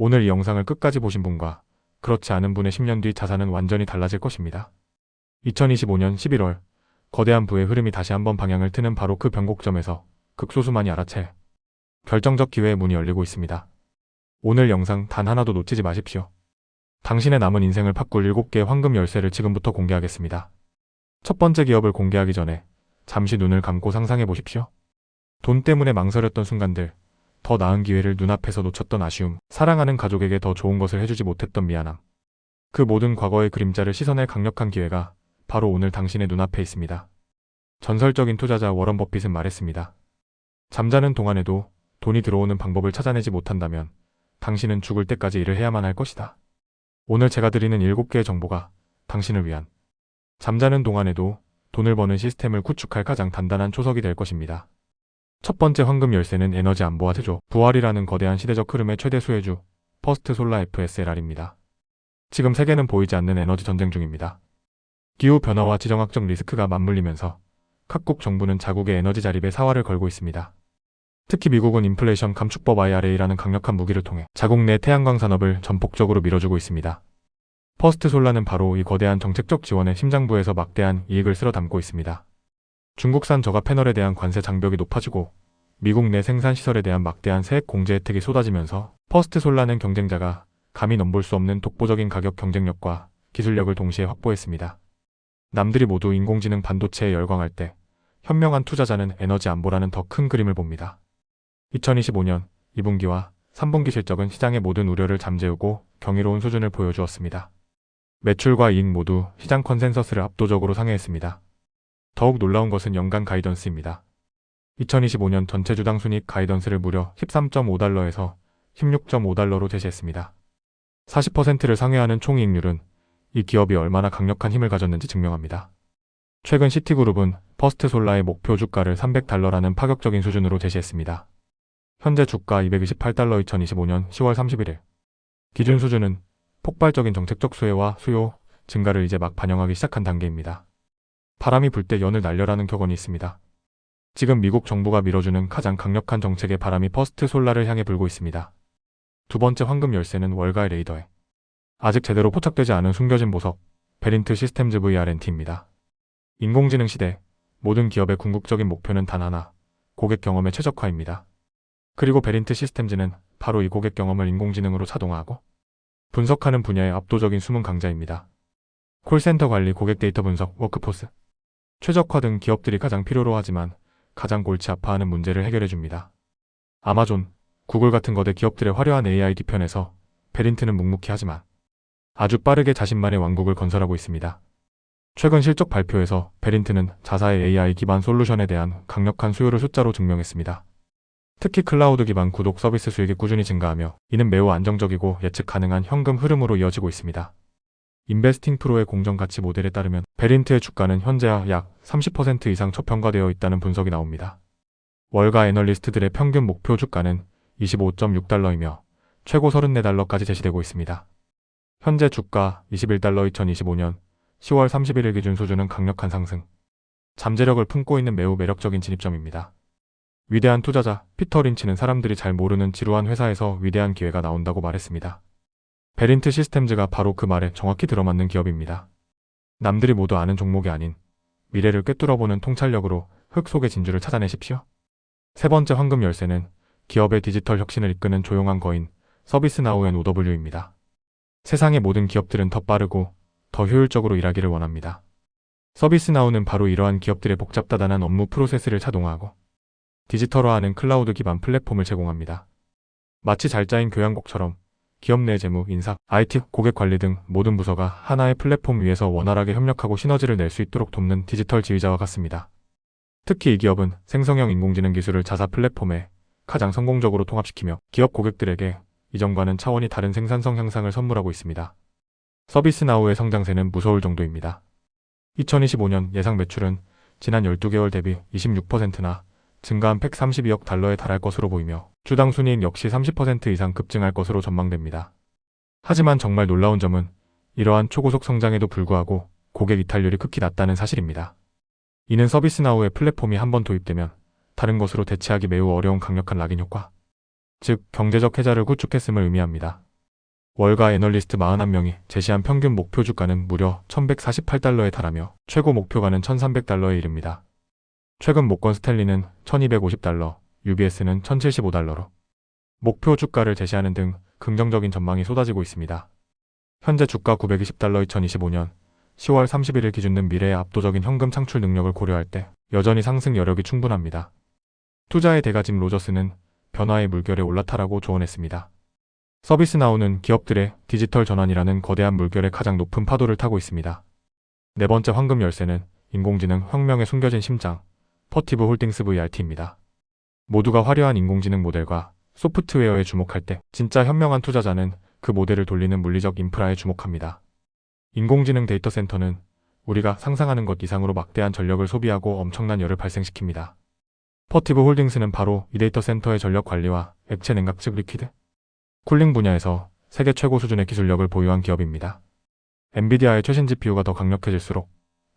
오늘 이 영상을 끝까지 보신 분과 그렇지 않은 분의 10년 뒤 자산은 완전히 달라질 것입니다. 2025년 11월 거대한 부의 흐름이 다시 한번 방향을 트는 바로 그 변곡점에서 극소수만이 알아채 결정적 기회의 문이 열리고 있습니다. 오늘 영상 단 하나도 놓치지 마십시오. 당신의 남은 인생을 바꿀 7개의 황금 열쇠를 지금부터 공개하겠습니다. 첫 번째 기업을 공개하기 전에 잠시 눈을 감고 상상해 보십시오. 돈 때문에 망설였던 순간들, 더 나은 기회를 눈앞에서 놓쳤던 아쉬움, 사랑하는 가족에게 더 좋은 것을 해주지 못했던 미안함. 그 모든 과거의 그림자를 씻어낼 강력한 기회가 바로 오늘 당신의 눈앞에 있습니다. 전설적인 투자자 워런 버핏은 말했습니다. 잠자는 동안에도 돈이 들어오는 방법을 찾아내지 못한다면 당신은 죽을 때까지 일을 해야만 할 것이다. 오늘 제가 드리는 7개의 정보가 당신을 위한 잠자는 동안에도 돈을 버는 시스템을 구축할 가장 단단한 초석이 될 것입니다. 첫 번째 황금 열쇠는 에너지 안보와 제조, 부활이라는 거대한 시대적 흐름의 최대 수혜주 퍼스트 솔라 FSLR입니다. 지금 세계는 보이지 않는 에너지 전쟁 중입니다. 기후 변화와 지정학적 리스크가 맞물리면서 각국 정부는 자국의 에너지 자립에 사활을 걸고 있습니다. 특히 미국은 인플레이션 감축법 IRA라는 강력한 무기를 통해 자국 내 태양광 산업을 전폭적으로 밀어주고 있습니다. 퍼스트 솔라는 바로 이 거대한 정책적 지원의 심장부에서 막대한 이익을 쓸어 담고 있습니다. 중국산 저가 패널에 대한 관세 장벽이 높아지고 미국 내 생산 시설에 대한 막대한 세액 공제 혜택이 쏟아지면서 퍼스트 솔라는 경쟁자가 감히 넘볼 수 없는 독보적인 가격 경쟁력과 기술력을 동시에 확보했습니다. 남들이 모두 인공지능 반도체에 열광할 때 현명한 투자자는 에너지 안보라는 더 큰 그림을 봅니다. 2025년 2분기와 3분기 실적은 시장의 모든 우려를 잠재우고 경이로운 수준을 보여주었습니다. 매출과 이익 모두 시장 컨센서스를 압도적으로 상회했습니다. 더욱 놀라운 것은 연간 가이던스입니다. 2025년 전체 주당 순이익 가이던스를 무려 13.5달러에서 16.5달러로 제시했습니다. 40%를 상회하는 총이익률은 이 기업이 얼마나 강력한 힘을 가졌는지 증명합니다. 최근 시티그룹은 퍼스트 솔라의 목표 주가를 300달러라는 파격적인 수준으로 제시했습니다. 현재 주가 228달러 2025년 10월 31일. 기준 수준은 폭발적인 정책적 수혜와 수요 증가를 이제 막 반영하기 시작한 단계입니다. 바람이 불 때 연을 날려라는 격언이 있습니다. 지금 미국 정부가 밀어주는 가장 강력한 정책의 바람이 퍼스트 솔라를 향해 불고 있습니다. 두 번째 황금 열쇠는 월가의 레이더에 아직 제대로 포착되지 않은 숨겨진 보석, 베린트 시스템즈 VRNT입니다. 인공지능 시대, 모든 기업의 궁극적인 목표는 단 하나, 고객 경험의 최적화입니다. 그리고 베린트 시스템즈는 바로 이 고객 경험을 인공지능으로 자동화하고 분석하는 분야의 압도적인 숨은 강자입니다. 콜센터 관리, 고객 데이터 분석, 워크포스, 최적화 등 기업들이 가장 필요로 하지만 가장 골치 아파하는 문제를 해결해줍니다. 아마존, 구글 같은 거대 기업들의 화려한 AI 뒤편에서 베린트는 묵묵히 하지만 아주 빠르게 자신만의 왕국을 건설하고 있습니다. 최근 실적 발표에서 베린트는 자사의 AI 기반 솔루션에 대한 강력한 수요를 숫자로 증명했습니다. 특히 클라우드 기반 구독 서비스 수익이 꾸준히 증가하며 이는 매우 안정적이고 예측 가능한 현금 흐름으로 이어지고 있습니다. 인베스팅 프로의 공정가치 모델에 따르면 베린트의 주가는 현재 약 30% 이상 저평가되어 있다는 분석이 나옵니다. 월가 애널리스트들의 평균 목표 주가는 25.6달러이며 최고 34달러까지 제시되고 있습니다. 현재 주가 21달러 2025년 10월 31일 기준 수준은 강력한 상승, 잠재력을 품고 있는 매우 매력적인 진입점입니다. 위대한 투자자 피터 린치는 사람들이 잘 모르는 지루한 회사에서 위대한 기회가 나온다고 말했습니다. 베린트 시스템즈가 바로 그 말에 정확히 들어맞는 기업입니다. 남들이 모두 아는 종목이 아닌 미래를 꿰뚫어보는 통찰력으로 흙 속의 진주를 찾아내십시오. 세 번째 황금 열쇠는 기업의 디지털 혁신을 이끄는 조용한 거인 서비스나우 앤 OW입니다. 세상의 모든 기업들은 더 빠르고 더 효율적으로 일하기를 원합니다. 서비스나우는 바로 이러한 기업들의 복잡다단한 업무 프로세스를 자동화하고 디지털화하는 클라우드 기반 플랫폼을 제공합니다. 마치 잘 짜인 교양곡처럼 기업 내 재무, 인사, IT, 고객 관리 등 모든 부서가 하나의 플랫폼 위에서 원활하게 협력하고 시너지를 낼 수 있도록 돕는 디지털 지휘자와 같습니다. 특히 이 기업은 생성형 인공지능 기술을 자사 플랫폼에 가장 성공적으로 통합시키며 기업 고객들에게 이전과는 차원이 다른 생산성 향상을 선물하고 있습니다. 서비스나우의 성장세는 무서울 정도입니다. 2025년 예상 매출은 지난 12개월 대비 26%나 증가한 132억 달러에 달할 것으로 보이며 주당 순이익 역시 30% 이상 급증할 것으로 전망됩니다. 하지만 정말 놀라운 점은 이러한 초고속 성장에도 불구하고 고객 이탈률이 극히 낮다는 사실입니다. 이는 서비스나우의 플랫폼이 한번 도입되면 다른 것으로 대체하기 매우 어려운 강력한 락인 효과, 즉 경제적 해자를 구축했음을 의미합니다. 월가 애널리스트 41명이 제시한 평균 목표 주가는 무려 1148달러에 달하며 최고 목표가는 1300달러에 이릅니다. 최근 모건 스탠리는 1250달러, UBS는 1075달러로 목표 주가를 제시하는 등 긍정적인 전망이 쏟아지고 있습니다. 현재 주가 920달러 2025년 10월 31일 기준은 미래의 압도적인 현금 창출 능력을 고려할 때 여전히 상승 여력이 충분합니다. 투자의 대가 짐 로저스는 변화의 물결에 올라타라고 조언했습니다. 서비스나우는 기업들의 디지털 전환이라는 거대한 물결의 가장 높은 파도를 타고 있습니다. 네 번째 황금 열쇠는 인공지능 혁명의 숨겨진 심장, 퍼티브 홀딩스 VRT입니다. 모두가 화려한 인공지능 모델과 소프트웨어에 주목할 때 진짜 현명한 투자자는 그 모델을 돌리는 물리적 인프라에 주목합니다. 인공지능 데이터 센터는 우리가 상상하는 것 이상으로 막대한 전력을 소비하고 엄청난 열을 발생시킵니다. 퍼티브 홀딩스는 바로 이 데이터 센터의 전력 관리와 액체 냉각 즉 리퀴드 쿨링 분야에서 세계 최고 수준의 기술력을 보유한 기업입니다. 엔비디아의 최신 GPU가 더 강력해질수록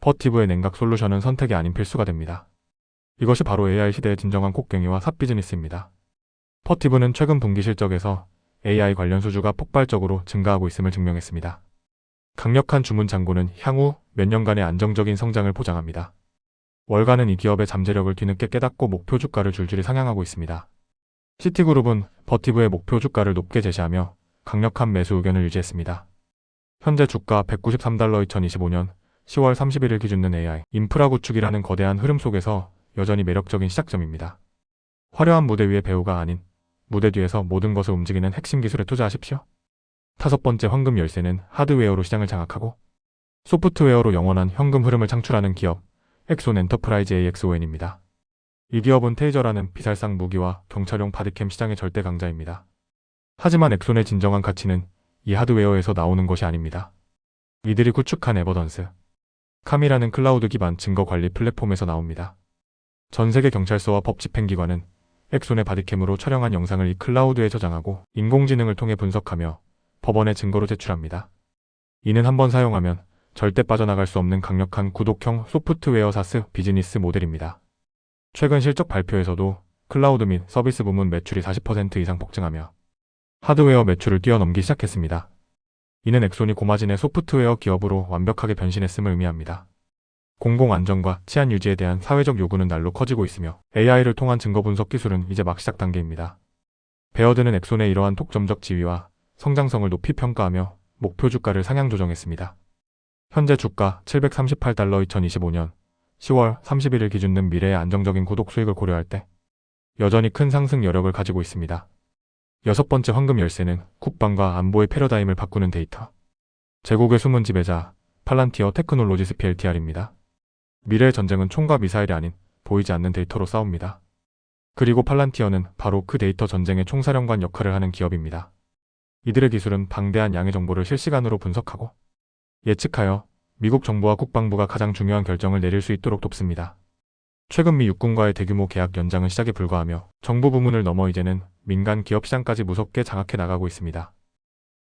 퍼티브의 냉각 솔루션은 선택이 아닌 필수가 됩니다. 이것이 바로 AI 시대의 진정한 곡괭이와 삽비즈니스입니다. 퍼티브는 최근 분기 실적에서 AI 관련 수주가 폭발적으로 증가하고 있음을 증명했습니다. 강력한 주문 잔고는 향후 몇 년간의 안정적인 성장을 보장합니다. 월가는 이 기업의 잠재력을 뒤늦게 깨닫고 목표 주가를 줄줄이 상향하고 있습니다. 시티그룹은 버티브의 목표 주가를 높게 제시하며 강력한 매수 의견을 유지했습니다. 현재 주가 193달러 2025년 10월 31일 기준은 AI 인프라 구축이라는 거대한 흐름 속에서 여전히 매력적인 시작점입니다. 화려한 무대 위의 배우가 아닌 무대 뒤에서 모든 것을 움직이는 핵심 기술에 투자하십시오. 다섯 번째 황금 열쇠는 하드웨어로 시장을 장악하고 소프트웨어로 영원한 현금 흐름을 창출하는 기업 엑손 엔터프라이즈 AXON입니다. 이 기업은 테이저라는 비살상 무기와 경찰용 바디캠 시장의 절대 강자입니다. 하지만 엑손의 진정한 가치는 이 하드웨어에서 나오는 것이 아닙니다. 이들이 구축한 에버던스 카미라는 클라우드 기반 증거관리 플랫폼에서 나옵니다. 전 세계 경찰서와 법 집행기관은 엑손의 바디캠으로 촬영한 영상을 이 클라우드에 저장하고 인공지능을 통해 분석하며 법원에 증거로 제출합니다. 이는 한번 사용하면 절대 빠져나갈 수 없는 강력한 구독형 소프트웨어 사스 비즈니스 모델입니다. 최근 실적 발표에서도 클라우드 및 서비스 부문 매출이 40% 이상 폭증하며 하드웨어 매출을 뛰어넘기 시작했습니다. 이는 엑손이 고마진의 소프트웨어 기업으로 완벽하게 변신했음을 의미합니다. 공공안전과 치안 유지에 대한 사회적 요구는 날로 커지고 있으며 AI를 통한 증거 분석 기술은 이제 막 시작 단계입니다. 베어드는 엑손의 이러한 독점적 지위와 성장성을 높이 평가하며 목표 주가를 상향 조정했습니다. 현재 주가 738달러 2025년 10월 31일 기준은 미래의 안정적인 구독 수익을 고려할 때 여전히 큰 상승 여력을 가지고 있습니다. 여섯 번째 황금 열쇠는 국방과 안보의 패러다임을 바꾸는 데이터. 제국의 숨은 지배자 팔란티어 테크놀로지스 PLTR입니다. 미래의 전쟁은 총과 미사일이 아닌 보이지 않는 데이터로 싸웁니다. 그리고 팔란티어는 바로 그 데이터 전쟁의 총사령관 역할을 하는 기업입니다. 이들의 기술은 방대한 양의 정보를 실시간으로 분석하고 예측하여 미국 정부와 국방부가 가장 중요한 결정을 내릴 수 있도록 돕습니다. 최근 미 육군과의 대규모 계약 연장은 시작에 불과하며 정부 부문을 넘어 이제는 민간 기업 시장까지 무섭게 장악해 나가고 있습니다.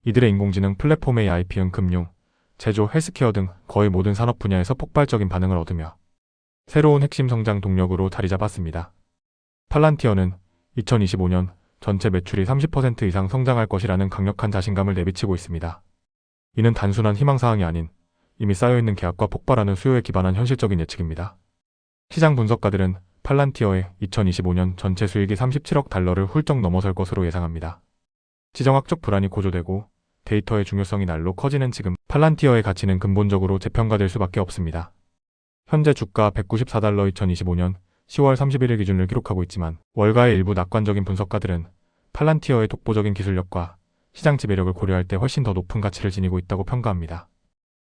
이들의 인공지능 플랫폼의 IP은 금융, 제조, 헬스케어 등 거의 모든 산업 분야에서 폭발적인 반응을 얻으며 새로운 핵심 성장 동력으로 자리 잡았습니다. 팔란티어는 2025년 전체 매출이 30% 이상 성장할 것이라는 강력한 자신감을 내비치고 있습니다. 이는 단순한 희망사항이 아닌 이미 쌓여있는 계약과 폭발하는 수요에 기반한 현실적인 예측입니다. 시장 분석가들은 팔란티어의 2025년 전체 수익이 37억 달러를 훌쩍 넘어설 것으로 예상합니다. 지정학적 불안이 고조되고 데이터의 중요성이 날로 커지는 지금 팔란티어의 가치는 근본적으로 재평가될 수밖에 없습니다. 현재 주가 194달러 2025년 10월 31일 기준을 기록하고 있지만 월가의 일부 낙관적인 분석가들은 팔란티어의 독보적인 기술력과 시장 지배력을 고려할 때 훨씬 더 높은 가치를 지니고 있다고 평가합니다.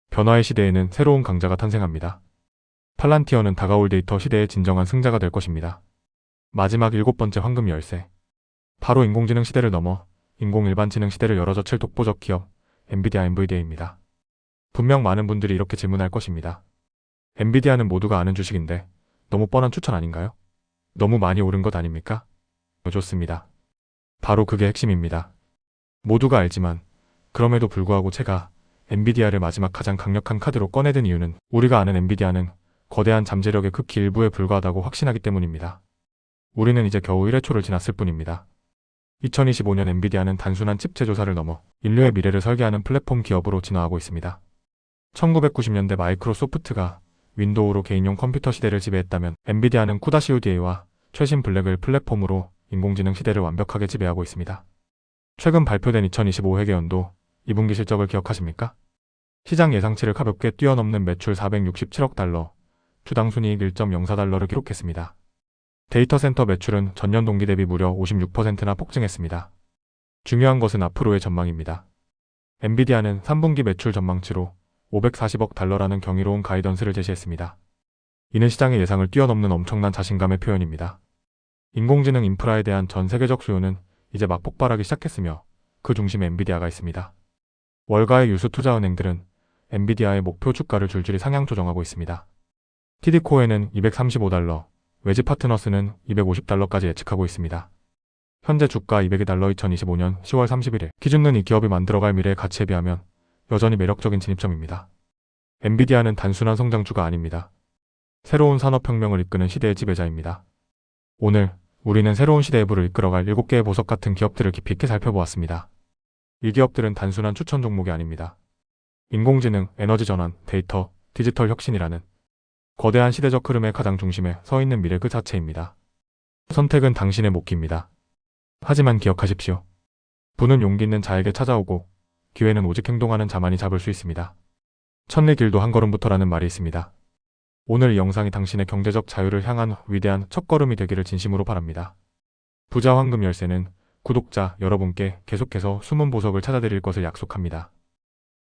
변화의 시대에는 새로운 강자가 탄생합니다. 팔란티어는 다가올 데이터 시대의 진정한 승자가 될 것입니다. 마지막 일곱 번째 황금 열쇠. 바로 인공지능 시대를 넘어 인공일반지능 시대를 열어젖힐 독보적 기업 엔비디아입니다. 분명 많은 분들이 이렇게 질문할 것입니다. 엔비디아는 모두가 아는 주식인데 너무 뻔한 추천 아닌가요? 너무 많이 오른 것 아닙니까? 좋습니다. 바로 그게 핵심입니다. 모두가 알지만 그럼에도 불구하고 제가 엔비디아를 마지막 가장 강력한 카드로 꺼내든 이유는 우리가 아는 엔비디아는 거대한 잠재력의 극히 일부에 불과하다고 확신하기 때문입니다. 우리는 이제 겨우 1회 초를 지났을 뿐입니다. 2025년 엔비디아는 단순한 칩 제조사를 넘어 인류의 미래를 설계하는 플랫폼 기업으로 진화하고 있습니다. 1990년대 마이크로소프트가 윈도우로 개인용 컴퓨터 시대를 지배했다면 엔비디아는 쿠다 CUDA와 최신 블랙을 플랫폼으로 인공지능 시대를 완벽하게 지배하고 있습니다. 최근 발표된 2025 회계연도 2분기 실적을 기억하십니까? 시장 예상치를 가볍게 뛰어넘는 매출 467억 달러, 주당 순이익 1.04달러를 기록했습니다. 데이터 센터 매출은 전년 동기 대비 무려 56%나 폭증했습니다. 중요한 것은 앞으로의 전망입니다. 엔비디아는 3분기 매출 전망치로 540억 달러라는 경이로운 가이던스를 제시했습니다. 이는 시장의 예상을 뛰어넘는 엄청난 자신감의 표현입니다. 인공지능 인프라에 대한 전 세계적 수요는 이제 막 폭발하기 시작했으며 그 중심에 엔비디아가 있습니다. 월가의 유수 투자은행들은 엔비디아의 목표 주가를 줄줄이 상향 조정하고 있습니다. TD코어에는 235달러, 웨지 파트너스는 250달러까지 예측하고 있습니다. 현재 주가 202달러 2025년 10월 31일 기준은 이 기업이 만들어갈 미래의 가치에 비하면 여전히 매력적인 진입점입니다. 엔비디아는 단순한 성장주가 아닙니다. 새로운 산업혁명을 이끄는 시대의 지배자입니다. 오늘 우리는 새로운 시대의 부를 이끌어갈 7개의 보석 같은 기업들을 깊이 있게 살펴보았습니다. 이 기업들은 단순한 추천 종목이 아닙니다. 인공지능, 에너지 전환, 데이터, 디지털 혁신이라는 거대한 시대적 흐름의 가장 중심에 서 있는 미래 그 자체입니다. 선택은 당신의 몫입니다. 하지만 기억하십시오. 부는 용기 있는 자에게 찾아오고 기회는 오직 행동하는 자만이 잡을 수 있습니다. 천리 길도 한 걸음부터라는 말이 있습니다. 오늘 이 영상이 당신의 경제적 자유를 향한 위대한 첫걸음이 되기를 진심으로 바랍니다. 부자 황금 열쇠는 구독자 여러분께 계속해서 숨은 보석을 찾아드릴 것을 약속합니다.